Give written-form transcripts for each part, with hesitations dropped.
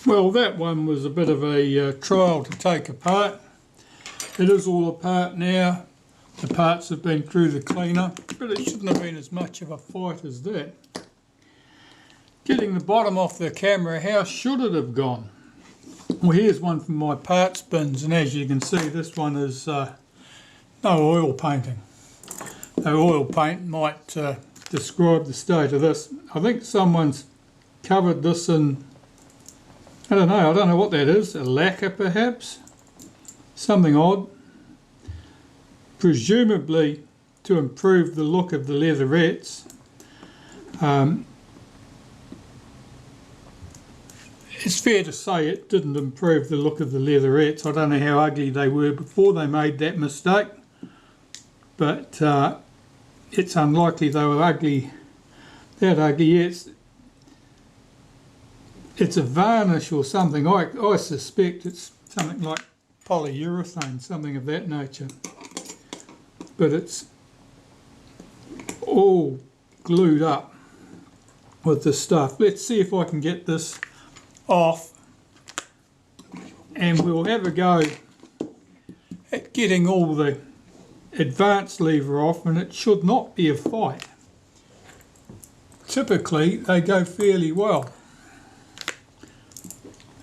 Well, that one was a bit of a trial to take apart. It is all apart now. The parts have been through the cleaner, but it shouldn't have been as much of a fight as that. Getting the bottom off the camera, how should it have gone? Well, here's one from my parts bins, and as you can see, this one is no oil painting. The oil paint might describe the state of this. I think someone's covered this in, I don't know what that is, a lacquer perhaps? Something odd. Presumably to improve the look of the leatherettes. It's fair to say it didn't improve the look of the leatherettes. I don't know how ugly they were before they made that mistake, but it's unlikely they were ugly, that ugly. It's a varnish or something. I suspect it's something like polyurethane, something of that nature. But it's all glued up with this stuff. Let's see if I can get this off, and we'll have a go at getting all the advanced lever off, and it should not be a fight. Typically they go fairly well.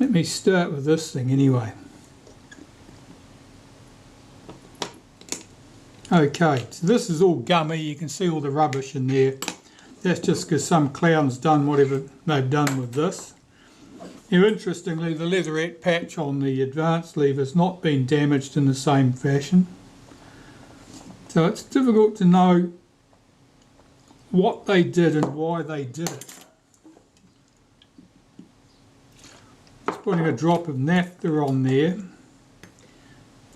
Let me start with this thing anyway. Okay, so this is all gummy. You can see all the rubbish in there. That's just because some clown's done whatever they've done with this. Now, interestingly, the leatherette patch on the advanced lever has not been damaged in the same fashion. So it's difficult to know what they did and why they did it. Just putting a drop of naphtha on there.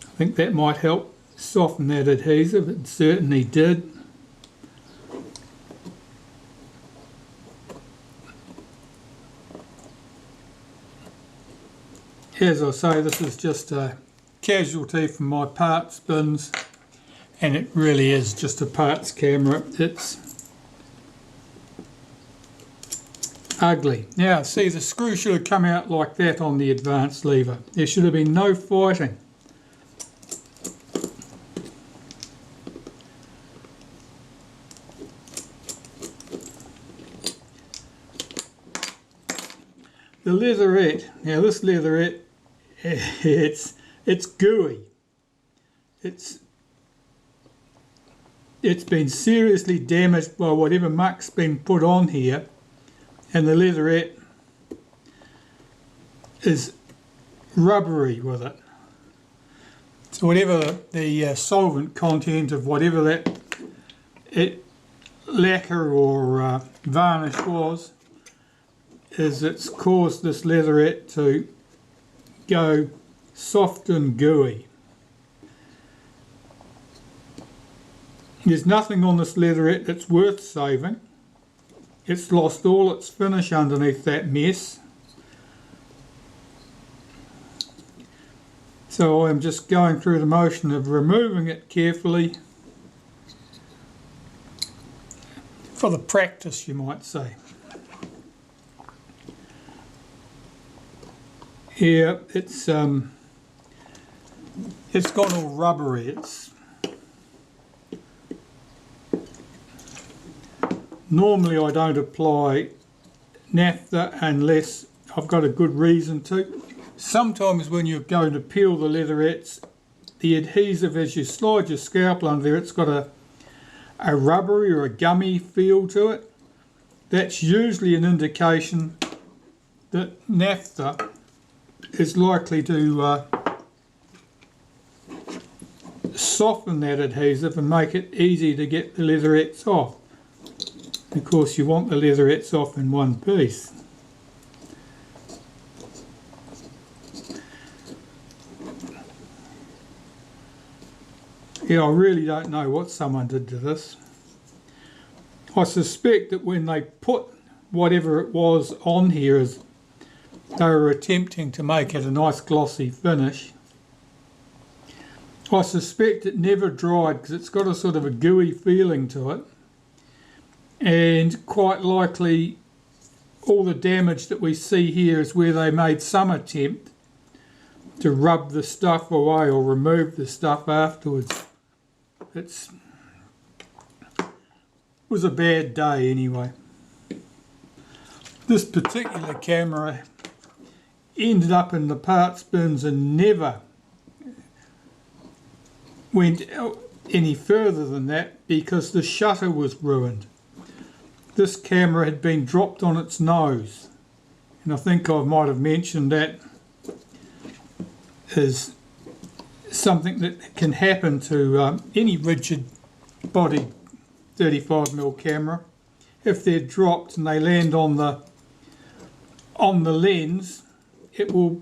I think that might help soften that adhesive. It certainly did. As I say, this is just a casualty from my parts bins, and it really is just a parts camera. It's ugly. Now, see, the screw should have come out like that on the advanced lever. There should have been no fighting. The leatherette, now this leatherette, it's gooey. It's been seriously damaged by whatever muck's been put on here, and the leatherette is rubbery with it. So whatever the solvent content of whatever that lacquer or varnish was, it's caused this leatherette to go soft and gooey. There's nothing on this leatherette that's worth saving. It's lost all its finish underneath that mess. So I'm just going through the motion of removing it carefully for the practice, you might say. Yeah, it's gone all rubbery. Normally I don't apply naphtha unless I've got a good reason to. Sometimes when you're going to peel the leatherettes, the adhesive, as you slide your scalpel under there, it's got a rubbery or a gummy feel to it. That's usually an indication that naphtha is likely to soften that adhesive and make it easy to get the leatherettes off. Of course, you want the leatherettes off in one piece. Yeah, I really don't know what someone did to this. I suspect that when they put whatever it was on here, they were attempting to make it a nice glossy finish. I suspect it never dried because it's got a sort of a gooey feeling to it, and quite likely all the damage that we see here is where they made some attempt to rub the stuff away or remove the stuff afterwards. It was a bad day anyway. This particular camera ended up in the parts bins and never went any further than that because the shutter was ruined. This camera had been dropped on its nose, and I think I might have mentioned that is something that can happen to any rigid body 35mm camera. If they're dropped and they land on the lens, it will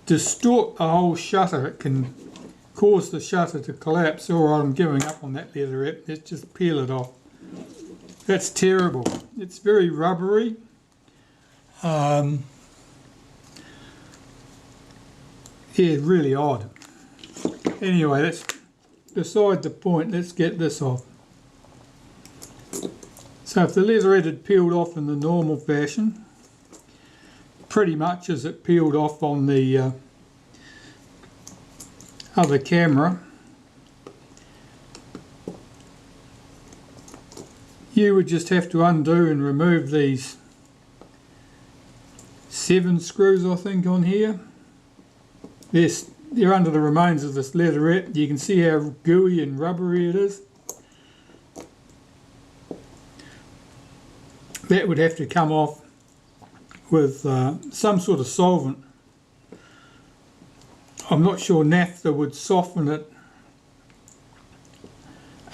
distort the whole shutter. It can cause the shutter to collapse. Or I'm giving up on that leatherette. Let's just peel it off. That's terrible. It's very rubbery. Yeah, really odd. Anyway, that's beside the point. Let's get this off. So if the leatherette had peeled off in the normal fashion, pretty much as it peeled off on the other camera, you would just have to undo and remove these 7 screws, I think, on here. They're under the remains of this leatherette. You can see how gooey and rubbery it is. That would have to come off with some sort of solvent. I'm not sure Naphtha would soften it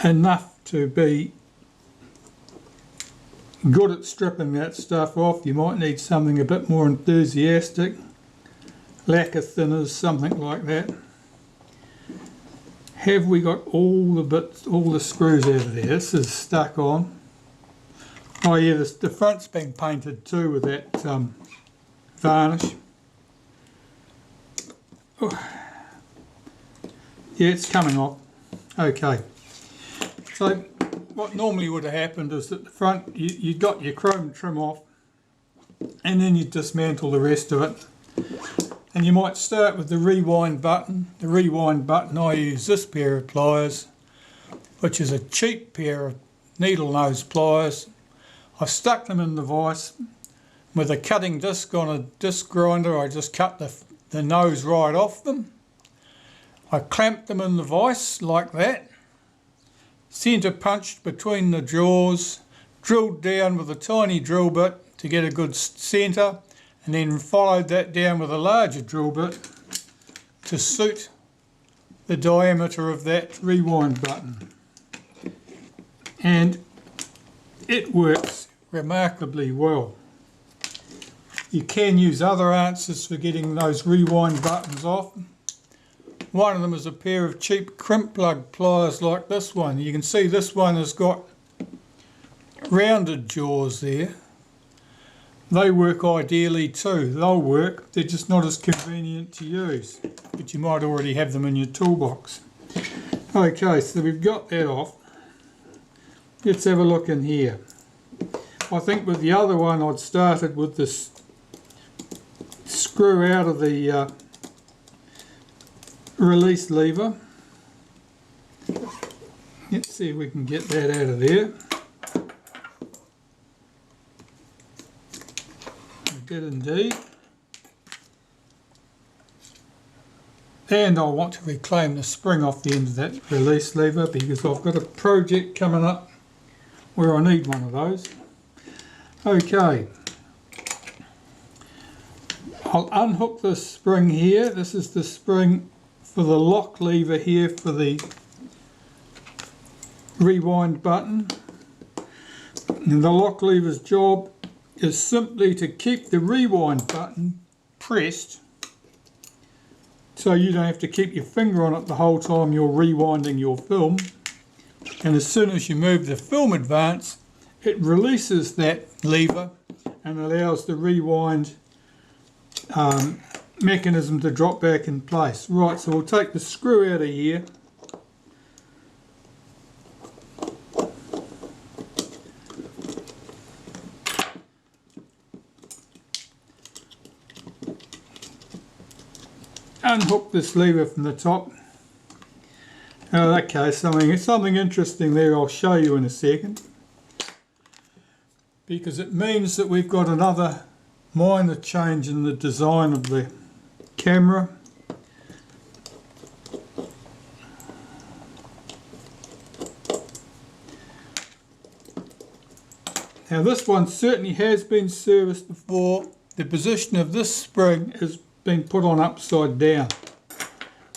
enough to be good at stripping that stuff off. You might need something a bit more enthusiastic. Lacquer thinners, something like that. Have we got all the bits, all the screws out of there? This is stuck on. Oh yeah, the front's been painted too with that varnish. Oh. Yeah, it's coming off. Okay. So what normally would have happened is that the front, you got your chrome trim off and then you dismantle the rest of it. And you might start with the rewind button. The rewind button, I use this pair of pliers, which is a cheap pair of needle nose pliers. I stuck them in the vise. With a cutting disc on a disc grinder, I just cut the nose right off them. I clamped them in the vise like that. Centre punched between the jaws, drilled down with a tiny drill bit to get a good centre, and then followed that down with a larger drill bit to suit the diameter of that rewind button. And it works remarkably well. You can use other answers for getting those rewind buttons off. One of them is a pair of cheap crimp plug pliers like this one. You can see this one has got rounded jaws there. They work ideally too. They'll work, they're just not as convenient to use, but you might already have them in your toolbox. Okay, so we've got that off. Let's have a look in here. I think with the other one I'd started with this screw out of the release lever. Let's see if we can get that out of there. Good indeed. And I want to reclaim the spring off the end of that release lever because I've got a project coming up where I need one of those. Okay. I'll unhook this spring here. This is the spring for the lock lever here for the rewind button. And the lock lever's job is simply to keep the rewind button pressed so you don't have to keep your finger on it the whole time you're rewinding your film. And as soon as you move the film advance, it releases that lever and allows the rewind mechanism to drop back in place. Right, so we'll take the screw out of here. unhook this lever from the top. Okay, something interesting there I'll show you in a second, because it means that we've got another minor change in the design of the camera. Now this one certainly has been serviced before. The position of this spring has been put on upside down.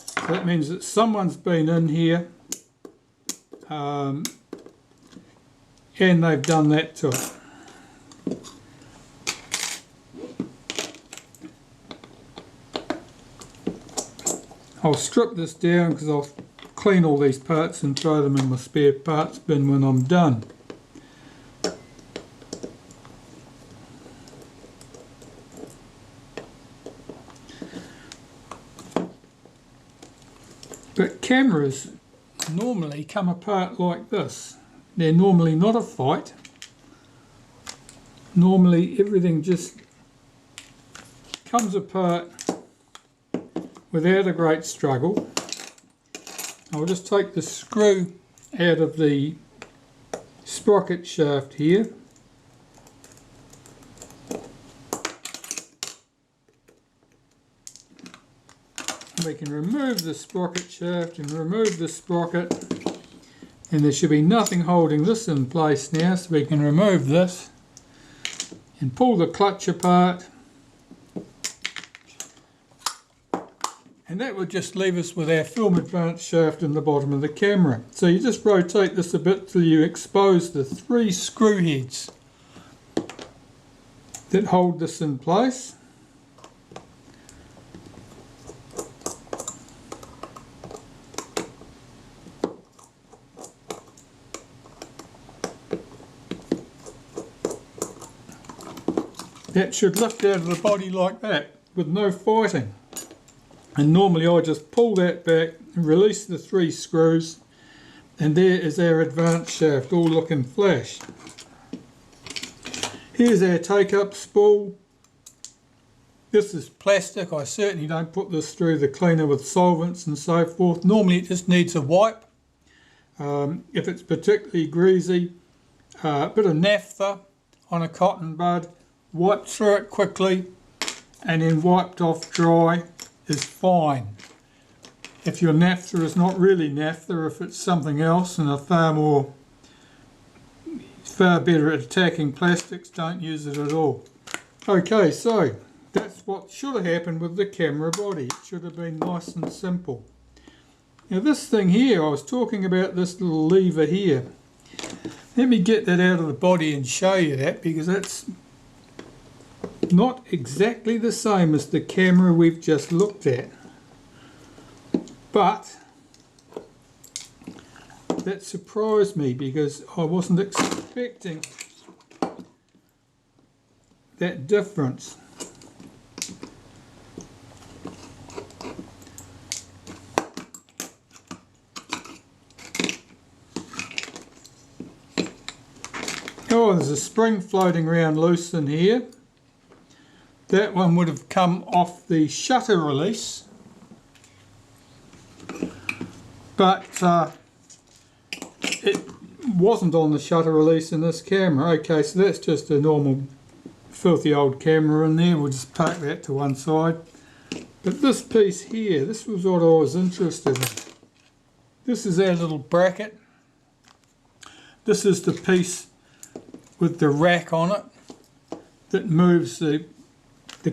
So that means that someone's been in here and they've done that to it. I'll strip this down because I'll clean all these parts and throw them in my spare parts bin when I'm done. But cameras normally come apart like this. They're normally not a fight. Normally everything just comes apart without a great struggle. I'll just take the screw out of the sprocket shaft here. We can remove the sprocket shaft and remove the sprocket, and there should be nothing holding this in place now, so we can remove this and pull the clutch apart, and that would just leave us with our film advance shaft in the bottom of the camera. So you just rotate this a bit till you expose the 3 screw heads that hold this in place. That should lift out of the body like that with no fighting. And normally I just pull that back and release the 3 screws, and there is our advance shaft all looking flash. Here's our take-up spool. This is plastic. I certainly don't put this through the cleaner with solvents and so forth. Normally it just needs a wipe. If it's particularly greasy, a bit of naphtha on a cotton bud, wiped through it quickly and then wiped off dry is fine. If your naphtha is not really naphtha, if it's something else and a far better at attacking plastics, don't use it at all. Okay, so that's what should have happened with the camera body. It should have been nice and simple. Now this thing here, I was talking about this little lever here. Let me get that out of the body and show you that, because that's not exactly the same as the camera we've just looked at, but that surprised me because I wasn't expecting that difference. Oh, there's a spring floating around loose in here. That one would have come off the shutter release, but it wasn't on the shutter release in this camera. Okay, so that's just a normal filthy old camera in there. We'll just park that to one side. But this piece here, this was what I was interested in. This is our little bracket. This is the piece with the rack on it that moves the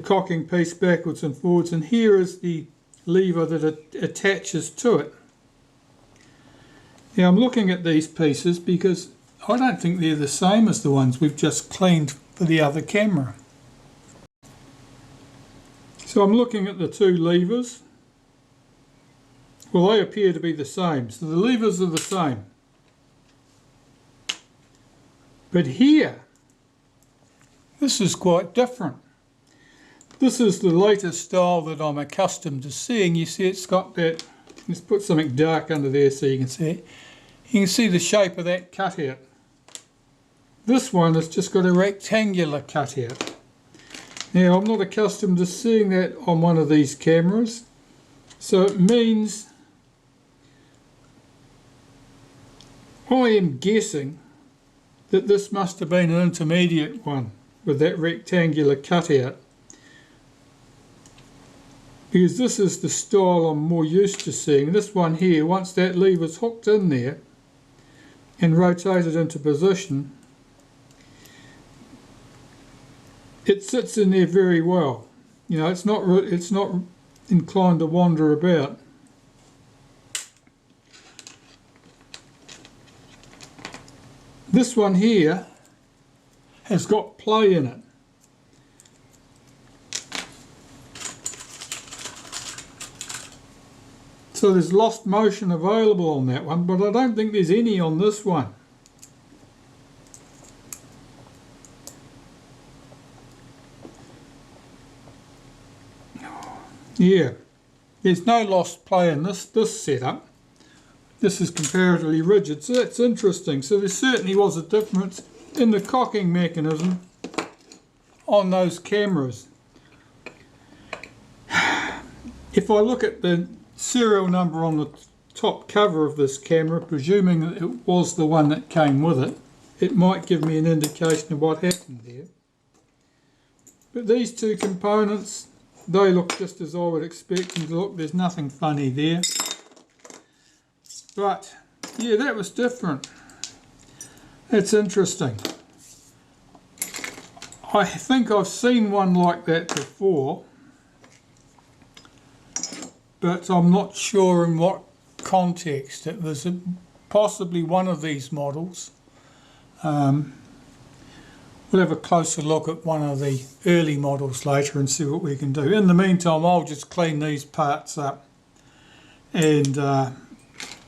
cocking piece backwards and forwards, and here is the lever that it attaches to it. Now I'm looking at these pieces because I don't think they're the same as the ones we've just cleaned for the other camera. So I'm looking at the 2 levers. Well, they appear to be the same, so the levers are the same. But here, this is quite different. This is the latest style that I'm accustomed to seeing. You see it's got that, let's put something dark under there so you can see it. You can see the shape of that cutout. This one has just got a rectangular cutout. Now I'm not accustomed to seeing that on one of these cameras. So it means I am guessing that this must have been an intermediate one with that rectangular cutout, because this is the style I'm more used to seeing. This one here, once that lever's hooked in there and rotated into position, it sits in there very well. You know, it's not inclined to wander about. This one here has got play in it. So there's lost motion available on that one, but I don't think there's any on this one. Yeah, there's no lost play in this setup. This is comparatively rigid, so that's interesting. So there certainly was a difference in the cocking mechanism on those cameras. If I look at the serial number on the top cover of this camera, presuming that it was the one that came with it, it might give me an indication of what happened there. But these two components, they look just as I would expect them to look. There's nothing funny there. But yeah, that was different. It's interesting. I think I've seen one like that before, but I'm not sure in what context. It was possibly one of these models. We'll have a closer look at one of the early models later and see what we can do. In the meantime, I'll just clean these parts up, and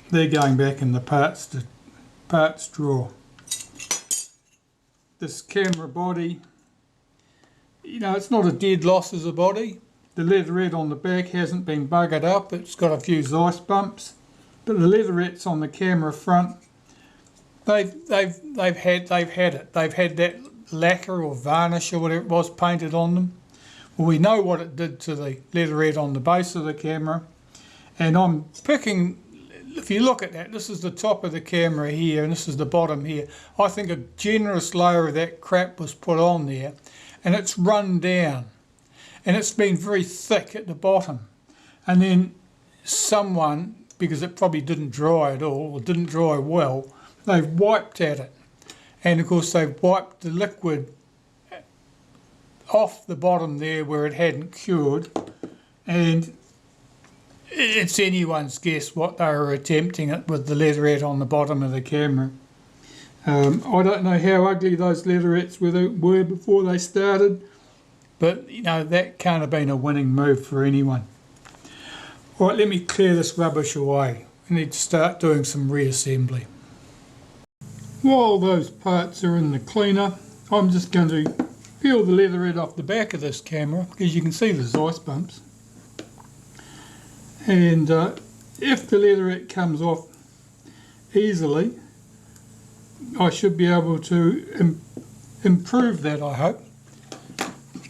they're going back in the parts drawer. This camera body, you know, it's not a dead loss as a body. The leatherette on the back hasn't been buggered up. It's got a few Zeiss bumps, but the leatherettes on the camera front, they've had it. They've had that lacquer or varnish or whatever it was painted on them. Well, we know what it did to the leatherette on the base of the camera, and I'm picking. If you look at that, this is the top of the camera here and this is the bottom here. I think a generous layer of that crap was put on there, and it's run down, and it's been very thick at the bottom. And then someone, because it probably didn't dry at all or didn't dry well, they've wiped at it, and of course they've wiped the liquid off the bottom there where it hadn't cured, and it's anyone's guess what they were attempting it with the leatherette on the bottom of the camera. I don't know how ugly those leatherettes were before they started, but you know, that can't have been a winning move for anyone. All right, let me clear this rubbish away. I need to start doing some reassembly. While those parts are in the cleaner, I'm just going to peel the leatherette off the back of this camera, because you can see the Zeiss bumps. And if the leatherette comes off easily, I should be able to improve that, I hope.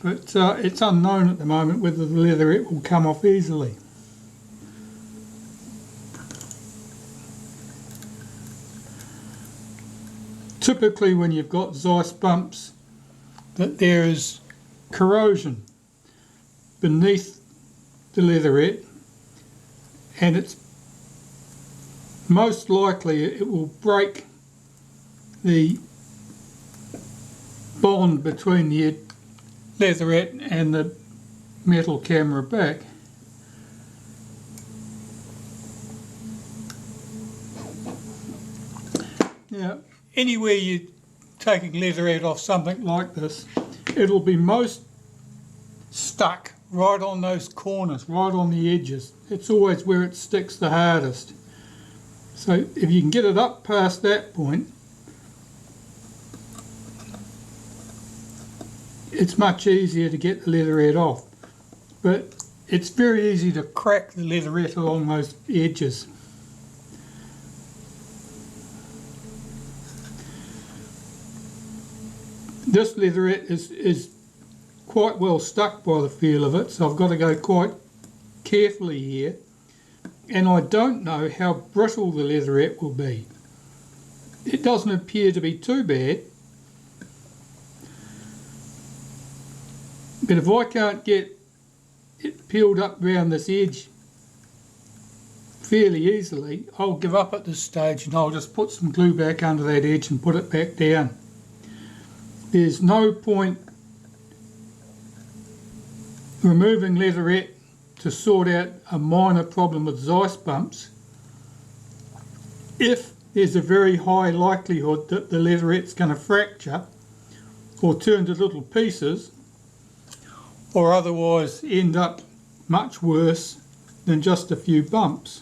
But it's unknown at the moment whether the leatherette will come off easily. Typically when you've got Zeiss bumps, that there is corrosion beneath the leatherette, and it's most likely it will break the bond between the leatherette and the metal camera back. Now, anywhere you're taking leatherette off something like this, it'll be most stuck right on those corners, right on the edges. It's always where it sticks the hardest. So if you can get it up past that point, it's much easier to get the leatherette off. But it's very easy to crack the leatherette along those edges. This leatherette is quite well stuck by the feel of it, so I've got to go quite carefully here and I don't know how brittle the leatherette will be. It doesn't appear to be too bad, but if I can't get it peeled up around this edge fairly easily, I'll give up at this stage and I'll just put some glue back under that edge and put it back down. There's no point removing leatherette to sort out a minor problem with Zeiss bumps if there's a very high likelihood that the leatherette's going to fracture or turn to little pieces, or otherwise end up much worse than just a few bumps.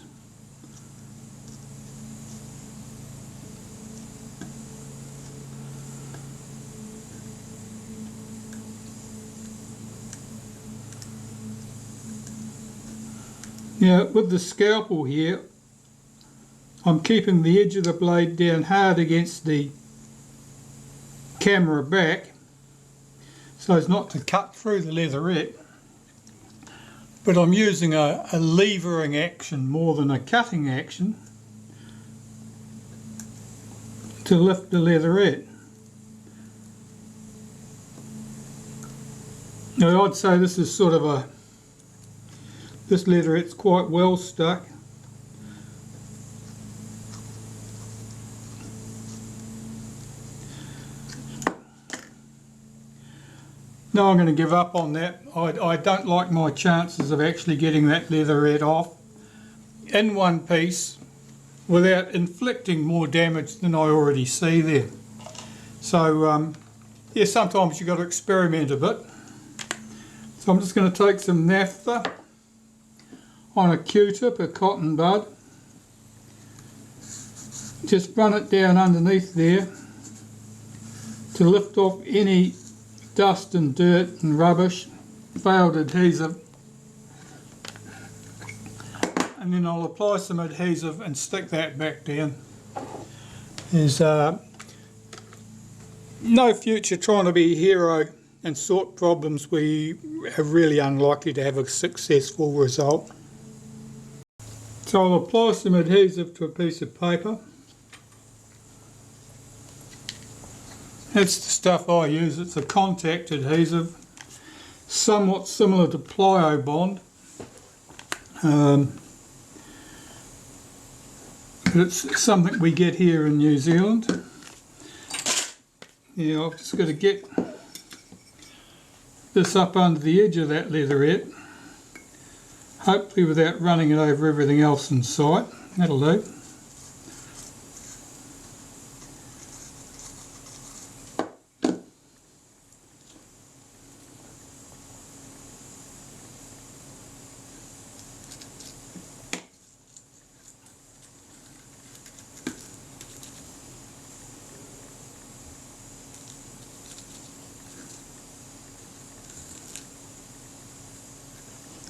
Now with the scalpel here, I'm keeping the edge of the blade down hard against the camera back so as not to cut through the leatherette, but I'm using a levering action more than a cutting action to lift the leatherette. Now I'd say this is sort of this leatherette's quite well stuck. No, I'm going to give up on that. I don't like my chances of actually getting that leatherette off in one piece without inflicting more damage than I already see there. So yeah, sometimes you've got to experiment a bit. So I'm just going to take some naphtha on a Q-tip, a cotton bud, just run it down underneath there to lift off any dust and dirt and rubbish, failed adhesive, and then I'll apply some adhesive and stick that back down. There's no future trying to be a hero and sort problems where you are really unlikely to have a successful result. So I'll apply some adhesive to a piece of paper. That's the stuff I use. It's a contact adhesive, somewhat similar to Plyo Bond. But it's something we get here in New Zealand. Yeah, I've just got to get this up under the edge of that leatherette, hopefully without running it over everything else in sight. That'll do.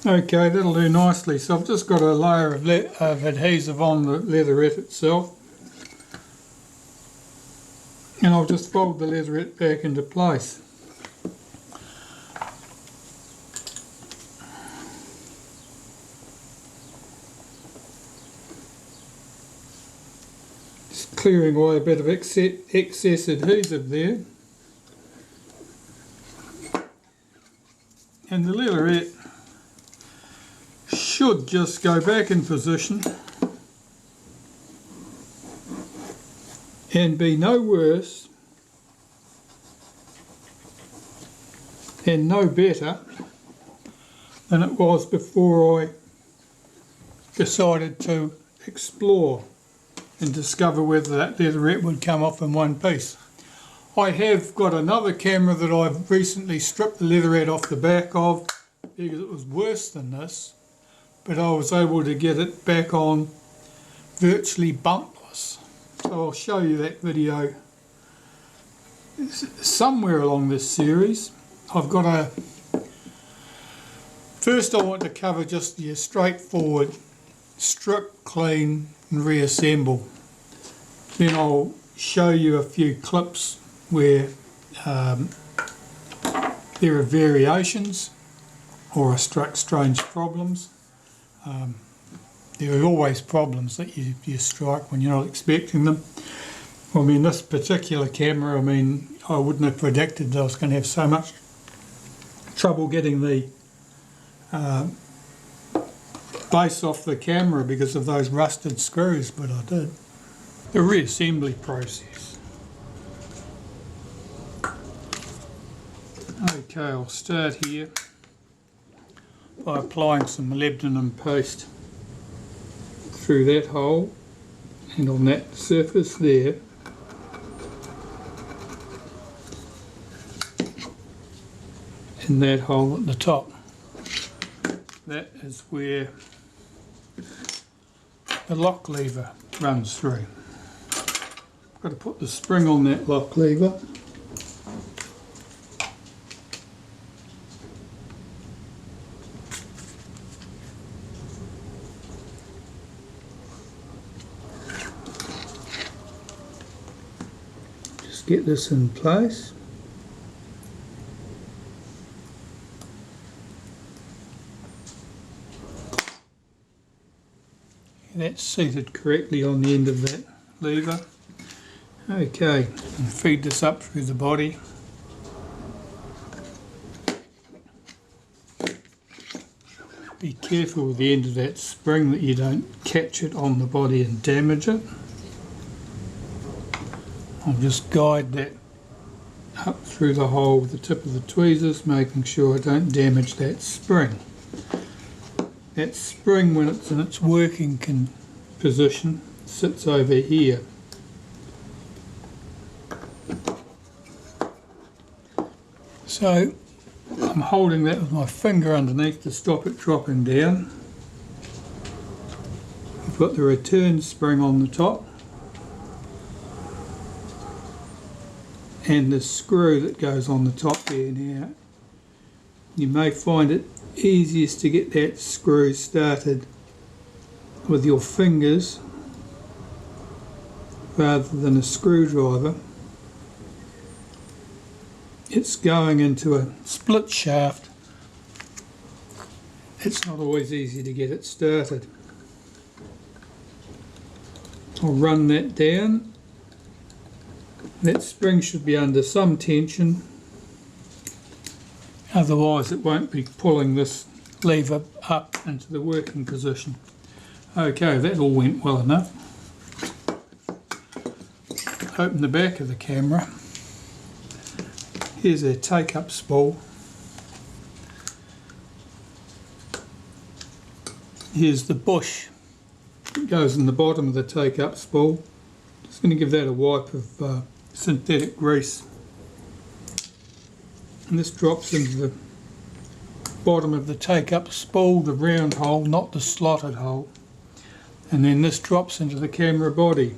Okay, that'll do nicely. So I've just got a layer of adhesive on the leatherette itself, and I'll just fold the leatherette back into place. Just clearing away a bit of excess adhesive there. And the leatherette should just go back in position and be no worse and no better than it was before I decided to explore and discover whether that leatherette would come off in one piece. I have got another camera that I've recently stripped the leatherette off the back of because it was worse than this, but I was able to get it back on virtually bumpless. So I'll show you that video somewhere along this series. I've got first I want to cover just the straightforward strip, clean and reassemble. Then I'll show you a few clips where there are variations or are struck strange problems. there are always problems that you strike when you're not expecting them. I mean, this particular camera, I mean, I wouldn't have predicted that I was going to have so much trouble getting the base off the camera because of those rusted screws, but I did. The reassembly process. Okay, I'll start here by applying some molybdenum paste through that hole and on that surface there. In that hole at the top. That is where the lock lever runs through. I've got to put the spring on that lock lever. Just get this in place. That's seated correctly on the end of that lever. Okay, and feed this up through the body. Be careful with the end of that spring that you don't catch it on the body and damage it. I'll just guide that up through the hole with the tip of the tweezers, making sure I don't damage that spring. That spring, when it's in its working position, sits over here. So I'm holding that with my finger underneath to stop it dropping down. I've got the return spring on the top and the screw that goes on the top there. Now you may find it easiest to get that screw started with your fingers rather than a screwdriver. It's going into a split shaft. It's not always easy to get it started. I'll run that down. That spring should be under some tension. Otherwise it won't be pulling this lever up into the working position. Okay, that all went well enough. Open the back of the camera. Here's a take-up spool. Here's the bush that goes in the bottom of the take-up spool. Just going to give that a wipe of synthetic grease. And this drops into the bottom of the take-up spool, the round hole, not the slotted hole. And then this drops into the camera body.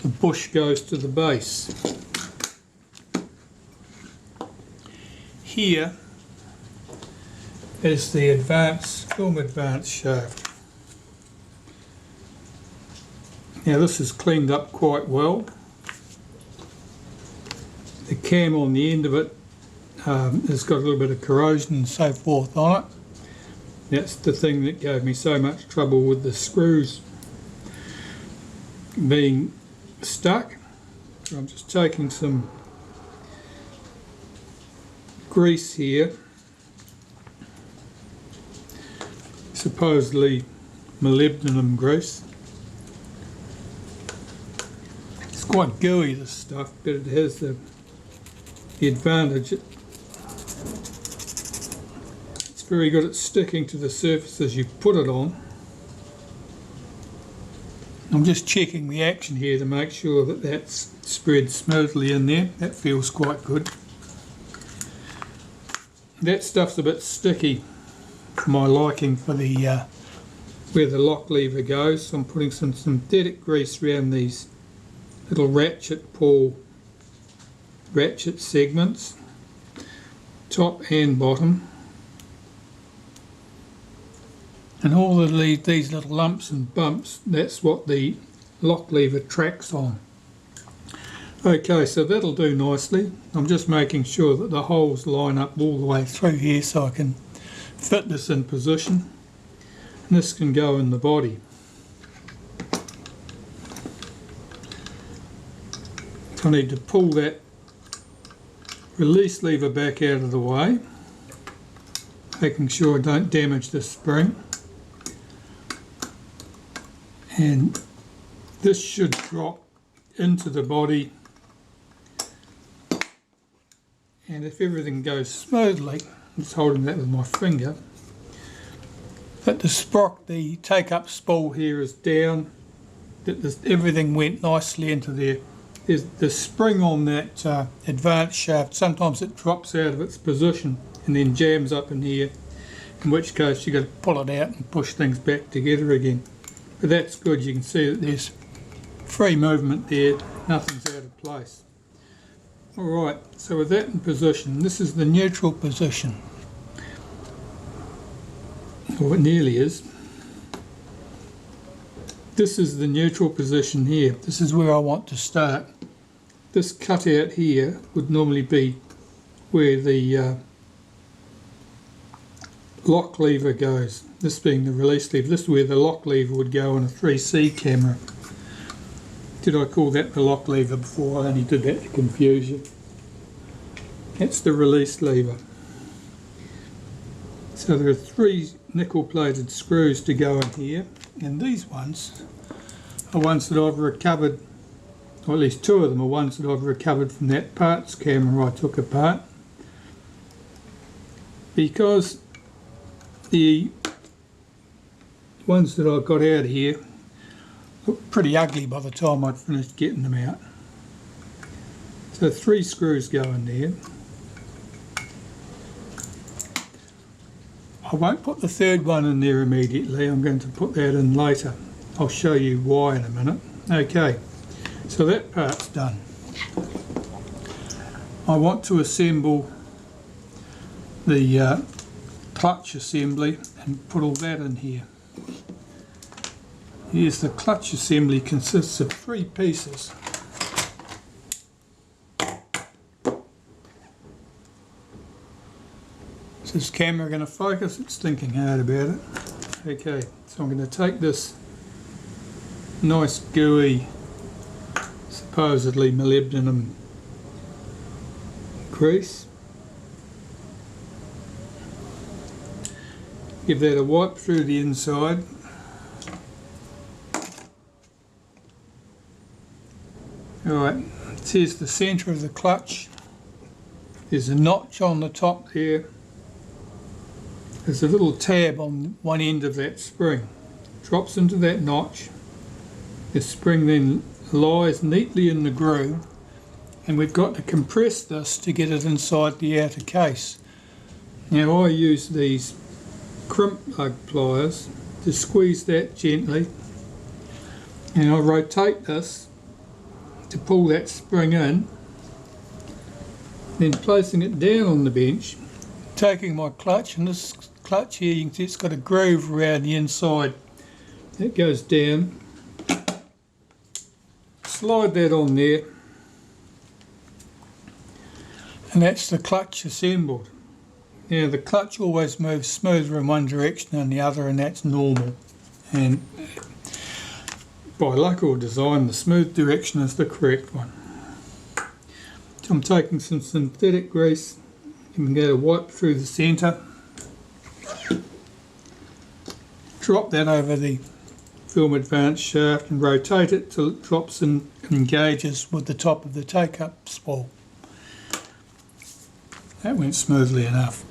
The bush goes to the base. Here is the film advance shaft. Now this is cleaned up quite well. The cam on the end of it has got a little bit of corrosion and so forth on it. That's the thing that gave me so much trouble with the screws being stuck. So I'm just taking some grease here, supposedly molybdenum grease. It's quite gooey, this stuff, but it has the advantage. It's very good at sticking to the surfaces you put it on. I'm just checking the action here to make sure that that's spread smoothly in there. That feels quite good. That stuff's a bit sticky for my liking for the where the lock lever goes. So I'm putting some synthetic grease around these little ratchet segments, top and bottom. And all of these little lumps and bumps, that's what the lock lever tracks on. Okay, so that'll do nicely. I'm just making sure that the holes line up all the way through here so I can fit this in position. and this can go in the body. I need to pull that release lever back out of the way, making sure I don't damage the spring. And this should drop into the body, and if everything goes smoothly, I'm just holding that with my finger, that the take-up spool here is down, that everything went nicely into there. There's the spring on that advance shaft, sometimes it drops out of its position and then jams up in here, in which case you've got to pull it out and push things back together again. But that's good, you can see that there's free movement there, nothing's out of place. Alright, so with that in position, this is the neutral position, or it nearly is. This is the neutral position here. This is where I want to start. This cutout here would normally be where the lock lever goes. This being the release lever. This is where the lock lever would go on a 3C camera. Did I call that the lock lever before? I only did that to confuse you. That's the release lever. So there are 3 nickel plated screws to go in here, and these ones are ones that I've recovered, or at least 2 of them are ones that I've recovered from that parts camera I took apart, because the ones that I got out of here looked pretty ugly by the time I'd finished getting them out. So 3 screws go in there. I won't put the 3rd one in there immediately, I'm going to put that in later. I'll show you why in a minute. Okay, so that part's done. I want to assemble the clutch assembly and put all that in here. Here's the clutch assembly, consists of 3 pieces. Is this camera going to focus? It's thinking hard about it. Okay, so I'm going to take this nice gooey, supposedly molybdenum grease, give that a wipe through the inside. Alright, here's the centre of the clutch. There's a notch on the top there. There's a little tab on one end of that spring. Drops into that notch. The spring then lies neatly in the groove, and we've got to compress this to get it inside the outer case. Now I use these crimp plug pliers to squeeze that gently, and I rotate this to pull that spring in, then placing it down on the bench, taking my clutch, and this clutch here, you can see it's got a groove around the inside. That goes down. Slide that on there, and that's the clutch assembled. Now the clutch always moves smoother in one direction than the other, and that's normal. And by luck or design, the smooth direction is the correct one. So I'm taking some synthetic grease. You can get a wipe through the centre. Drop that over the film advance shaft and rotate it till it drops and engages with the top of the take-up spool. That went smoothly enough.